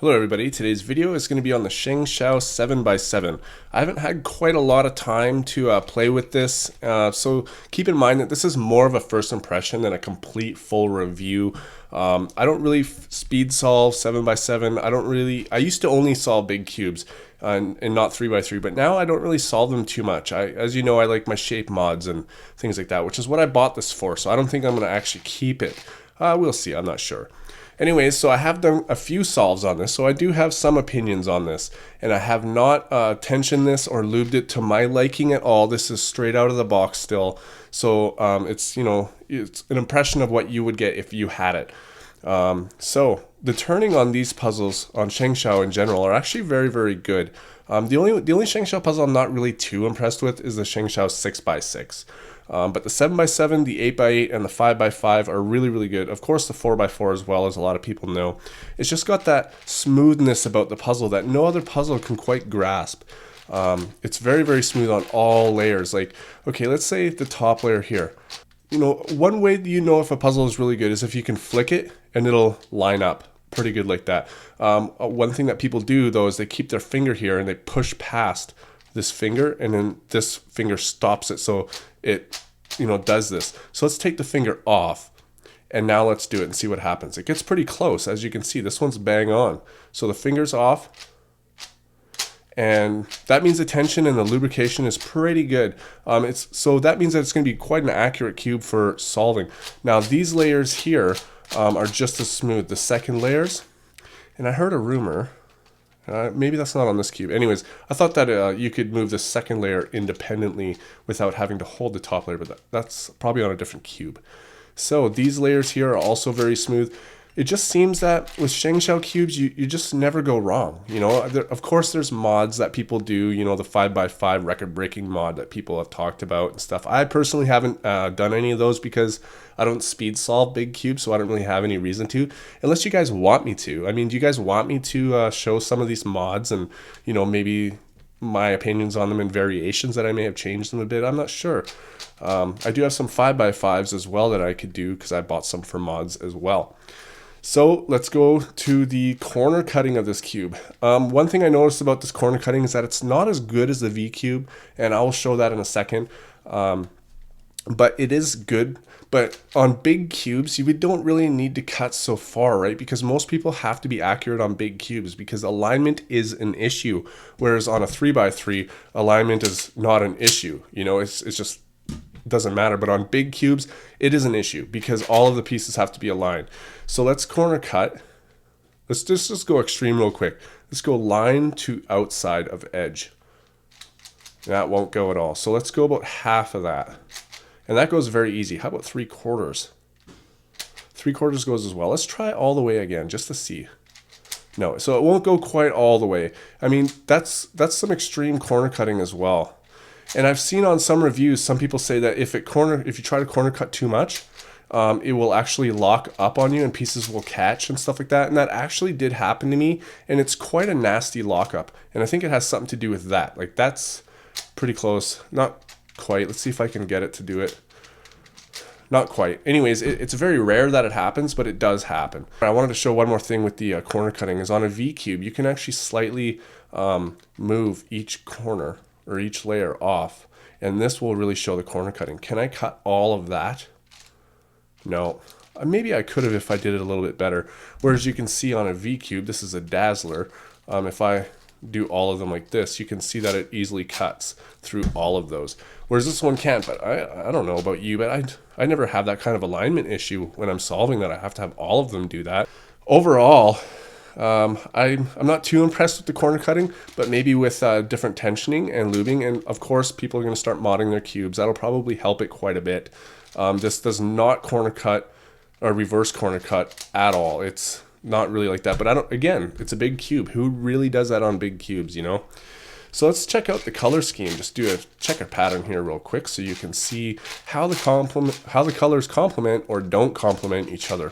Hello everybody, today's video is going to be on the ShengShou 7x7. I haven't had quite a lot of time to play with this, so keep in mind that this is more of a first impression than a complete full review. I don't really speed solve 7x7. I used to only solve big cubes and not 3x3, but now I don't really solve them too much. As you know, I like my shape mods and things like that, which is what I bought this for, so I don't think I'm going to actually keep it. We'll see, I'm not sure. Anyways, so I have done a few solves on this, so I do have some opinions on this, and I have not tensioned this or lubed it to my liking at all. This is straight out of the box still, so it's it's an impression of what you would get if you had it. So the turning on these puzzles on ShengShou in general are actually very, very good. The only ShengShou puzzle I'm not really too impressed with is the ShengShou 6x6. But the 7x7, the 8x8, and the 5x5 are really, really good. Of course, the 4x4 as well, as a lot of people know. It's just got that smoothness about the puzzle that no other puzzle can quite grasp. It's very, very smooth on all layers. Like, okay, let's say the top layer here. One way that you know if a puzzle is really good is if you can flick it and it'll line up pretty good like that. One thing that people do, though, is they keep their finger here and they push past this finger, and then this finger stops it, so it does this. So let's take the finger off, and now let's do it and see what happens. It gets pretty close. As you can see, this one's bang on. So the finger's off, and that means the tension and the lubrication is pretty good. So that means that it's going to be quite an accurate cube for solving. Now these layers here are just as smooth. The second layers, and I heard a rumor, maybe that's not on this cube. Anyways, I thought that you could move the second layer independently without having to hold the top layer, but that's probably on a different cube. So these layers here are also very smooth. It just seems that with ShengShou cubes, you just never go wrong. Of course, there's mods that people do, the 5x5 record-breaking mod that people have talked about and stuff. I personally haven't done any of those because I don't speed solve big cubes, so I don't really have any reason to, unless you guys want me to. I mean, do you guys want me to show some of these mods and, maybe my opinions on them and variations that I may have changed them a bit? I'm not sure. I do have some 5x5s as well that I could do because I bought some for mods as well. So let's go to the corner cutting of this cube. One thing I noticed about this corner cutting is that it's not as good as the V cube, and I will show that in a second. But it is good. But on big cubes, you don't really need to cut so far, right? Because most people have to be accurate on big cubes because alignment is an issue. Whereas on a 3x3, alignment is not an issue. It's just doesn't matter. But on big cubes, it is an issue because all of the pieces have to be aligned. So let's corner cut. Let's just go extreme real quick. Let's go line to outside of edge. That won't go at all. So let's go about half of that. And that goes very easy. How about 3/4? 3/4 goes as well. Let's try all the way again just to see. No, so it won't go quite all the way. I mean, that's some extreme corner cutting as well. And I've seen on some reviews, some people say that if you try to corner cut too much, it will actually lock up on you and pieces will catch and stuff like that. And that actually did happen to me, and it's quite a nasty lockup. And I think it has something to do with that. Like, that's pretty close. Not quite. Let's see if I can get it to do it. Not quite. Anyways, it's very rare that it happens, but it does happen. I wanted to show one more thing with the corner cutting is on a V cube, you can actually slightly move each corner or each layer off, and this will really show the corner cutting. Can I cut all of that? No. Maybe I could have if I did it a little bit better. Whereas you can see on a V cube, this is a dazzler. If I do all of them like this, you can see that it easily cuts through all of those. Whereas this one can't, but I don't know about you, but I never have that kind of alignment issue when I'm solving that. I have to have all of them do that. Overall, I'm not too impressed with the corner cutting, but maybe with different tensioning and lubing, and of course people are going to start modding their cubes. That'll probably help it quite a bit. This does not corner cut or reverse corner cut at all. It's not really like that, but again, it's a big cube. Who really does that on big cubes, So let's check out the color scheme. Just do a checker pattern here real quick so you can see how the colors complement or don't complement each other.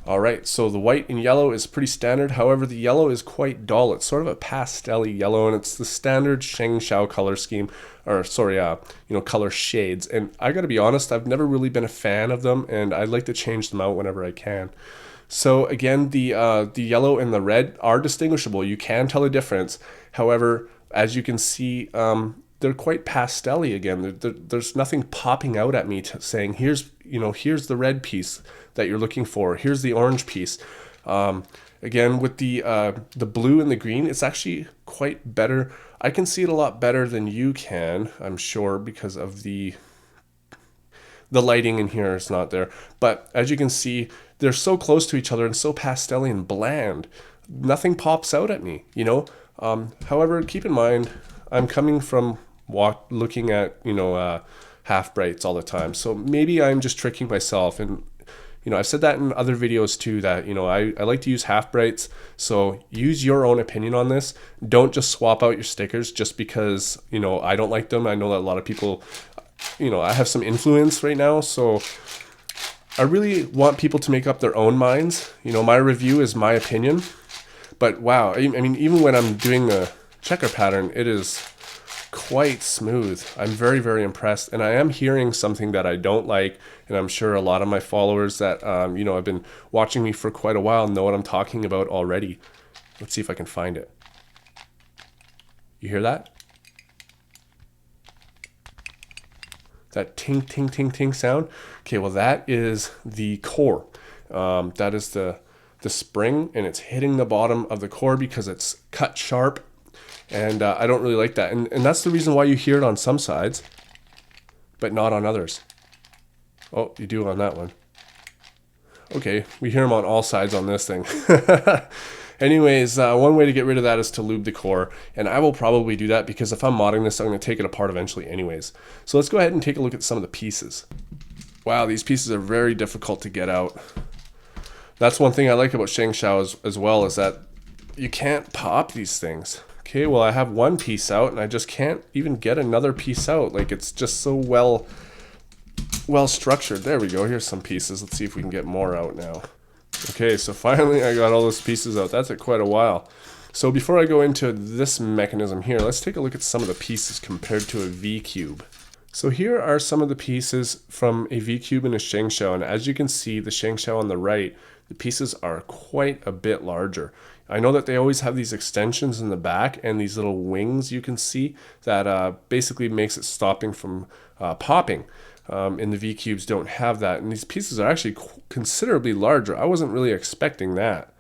Alright, so the white and yellow is pretty standard. However, the yellow is quite dull. It's sort of a pastel-y yellow, and it's the standard ShengShou color scheme, or sorry, color shades. And I gotta be honest, I've never really been a fan of them, and I like to change them out whenever I can. So again, the yellow and the red are distinguishable. You can tell the difference. However, as you can see, they're quite pastel-y again. There's nothing popping out at me saying, here's the red piece that you're looking for. Here's the orange piece. Again, with the blue and the green, it's actually quite better. I can see it a lot better than you can, I'm sure, because of the lighting in here is not there. But as you can see, they're so close to each other and so pastel-y and bland. Nothing pops out at me, you know. However, keep in mind, I'm coming from looking at, half brights all the time. So maybe I'm just tricking myself. And, I've said that in other videos too, that, I like to use half brights. So use your own opinion on this. Don't just swap out your stickers just because, I don't like them. I know that a lot of people, I have some influence right now. So I really want people to make up their own minds. My review is my opinion. But wow, I mean, even when I'm doing the checker pattern, it is quite smooth. I'm very, very impressed. And I am hearing something that I don't like. And I'm sure a lot of my followers that, have been watching me for quite a while know what I'm talking about already. Let's see if I can find it. You hear that? That ting, ting, ting, ting sound? Okay, well, that is the core. That is the spring, and it's hitting the bottom of the core because it's cut sharp. And I don't really like that. And that's the reason why you hear it on some sides, but not on others. Oh, you do on that one. Okay, we hear them on all sides on this thing. Anyways, one way to get rid of that is to lube the core. And I will probably do that because if I'm modding this, I'm going to take it apart eventually anyways. So let's go ahead and take a look at some of the pieces. Wow, these pieces are very difficult to get out. That's one thing I like about ShengShou as well, is that you can't pop these things. Okay, well, I have one piece out and I just can't even get another piece out. Like, it's just so well structured. There we go. Here's some pieces. Let's see if we can get more out now. Okay, so finally I got all those pieces out. That took quite a while. So before I go into this mechanism here, let's take a look at some of the pieces compared to a V-cube. So here are some of the pieces from a V-cube and a ShengShou. And as you can see, the ShengShou on the right, the pieces are quite a bit larger. I know that they always have these extensions in the back and these little wings you can see that basically makes it stopping from popping. And the V-cubes don't have that. And these pieces are actually considerably larger. I wasn't really expecting that.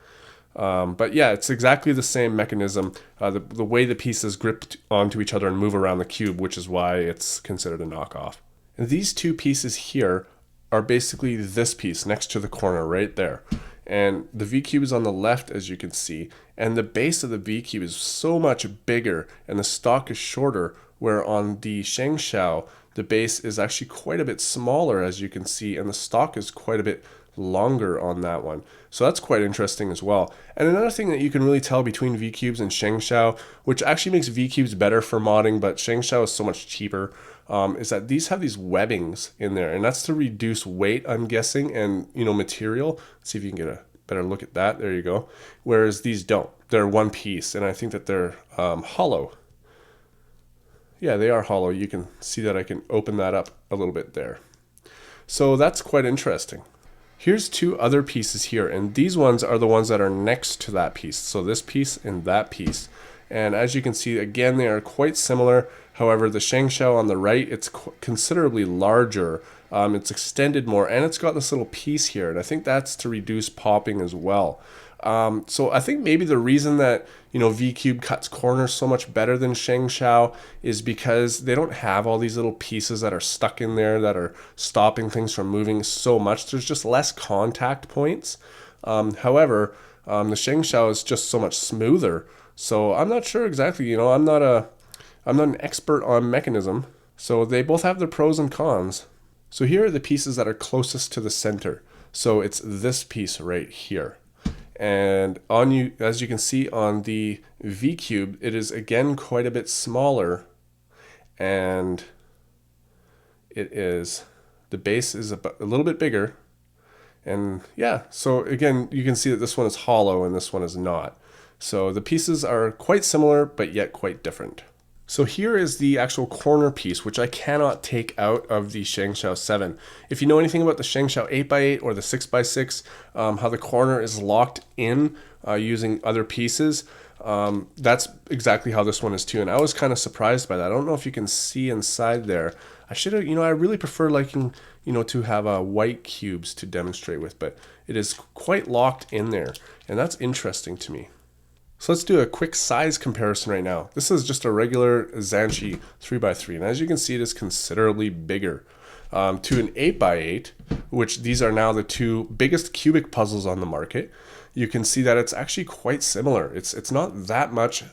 But yeah, it's exactly the same mechanism. The way the pieces grip onto each other and move around the cube, which is why it's considered a knockoff. And these two pieces here are basically this piece next to the corner right there. And the V-cube is on the left, as you can see. And the base of the V-cube is so much bigger and the stock is shorter, where on the ShengShou, the base is actually quite a bit smaller, as you can see, and the stock is quite a bit longer on that one. So that's quite interesting as well. And another thing that you can really tell between V-cubes and ShengShou, which actually makes V-cubes better for modding, but ShengShou is so much cheaper, is that these have these webbings in there, and that's to reduce weight, I'm guessing, and material. Let's see if you can get a better look at that. There you go. Whereas these don't. They're one piece, and I think that they're hollow. Yeah, they are hollow. You can see that I can open that up a little bit there. So that's quite interesting. Here's two other pieces here, and these ones are the ones that are next to that piece. So this piece and that piece. And as you can see, again, they are quite similar. However, the ShengShou on the right, it's considerably larger. It's extended more, and it's got this little piece here, and I think that's to reduce popping as well. So I think maybe the reason that V-cube cuts corners so much better than ShengShou is because they don't have all these little pieces that are stuck in there that are stopping things from moving so much. There's just less contact points. However, the ShengShou is just so much smoother. So I'm not sure exactly. I'm not an expert on mechanism. So they both have their pros and cons. So here are the pieces that are closest to the center. So it's this piece right here. And as you can see on the V-cube, it is again quite a bit smaller, and the base is a little bit bigger. And yeah, so again, you can see that this one is hollow and this one is not. So the pieces are quite similar, but yet quite different. So here is the actual corner piece, which I cannot take out of the ShengShou 7. If you know anything about the ShengShou 8x8 or the 6x6, how the corner is locked in using other pieces, that's exactly how this one is too. And I was kind of surprised by that. I don't know if you can see inside there. I should have, I really prefer liking, to have white cubes to demonstrate with, but it is quite locked in there. And that's interesting to me. So let's do a quick size comparison right now. This is just a regular Zhanchi 3x3, and as you can see, it is considerably bigger. To an 8x8, which these are now the two biggest cubic puzzles on the market, you can see that it's actually quite similar. It's not that much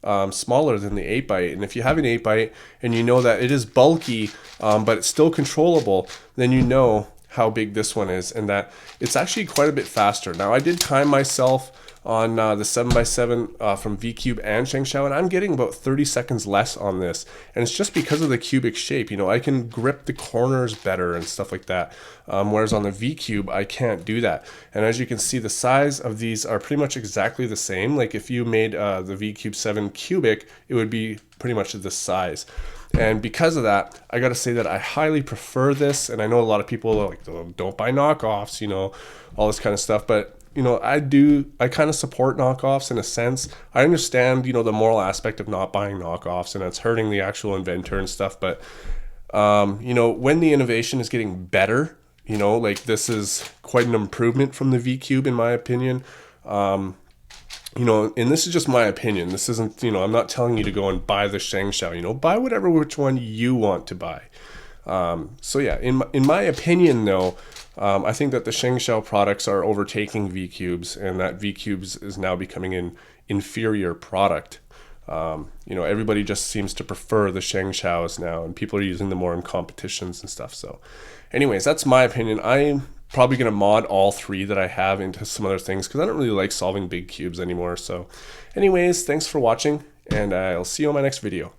smaller than the 8x8, and if you have an 8x8 and you know that it is bulky, but it's still controllable, then you know how big this one is, and that it's actually quite a bit faster. Now, I did time myself on the 7x7 from VCube and ShengShou, and I'm getting about 30 seconds less on this, and it's just because of the cubic shape. I can grip the corners better and stuff like that, whereas on the VCube I can't do that. And as you can see, the size of these are pretty much exactly the same. Like if you made the VCube 7 cubic, it would be pretty much this size. And because of that, I gotta say that I highly prefer this, and I know a lot of people are like, oh, don't buy knockoffs, all this kind of stuff, but I kind of support knockoffs in a sense. I understand, the moral aspect of not buying knockoffs, and it's hurting the actual inventor and stuff. But, when the innovation is getting better, like this is quite an improvement from the VCube, in my opinion. And this is just my opinion. This isn't, I'm not telling you to go and buy the ShengShou, buy which one you want to buy. So yeah, in my opinion though, I think that the ShengShou products are overtaking VCubes, and that VCubes is now becoming an inferior product. Everybody just seems to prefer the ShengShous now, and people are using them more in competitions and stuff. So anyways, that's my opinion. I'm probably going to mod all three that I have into some other things because I don't really like solving big cubes anymore. So anyways, thanks for watching, and I'll see you on my next video.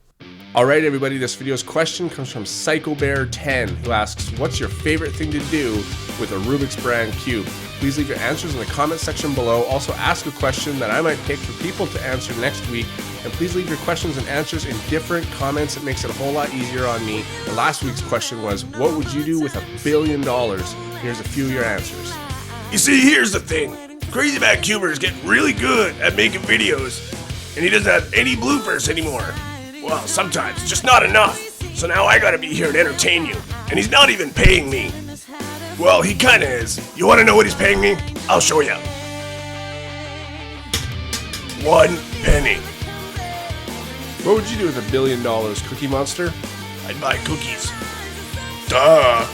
Alright everybody, this video's question comes from PsychoBear10, who asks, what's your favorite thing to do with a Rubik's brand cube? Please leave your answers in the comment section below. Also ask a question that I might pick for people to answer next week. And please leave your questions and answers in different comments. It makes it a whole lot easier on me. And last week's question was, what would you do with $1 billion? Here's a few of your answers. You see, here's the thing. CrazyBadCuber is getting really good at making videos, and he doesn't have any bloopers anymore. Well, sometimes, just not enough. So now I gotta be here to entertain you. And he's not even paying me. Well, he kinda is. You wanna know what he's paying me? I'll show you. 1 penny. What would you do with $1 billion, Cookie Monster? I'd buy cookies. Duh.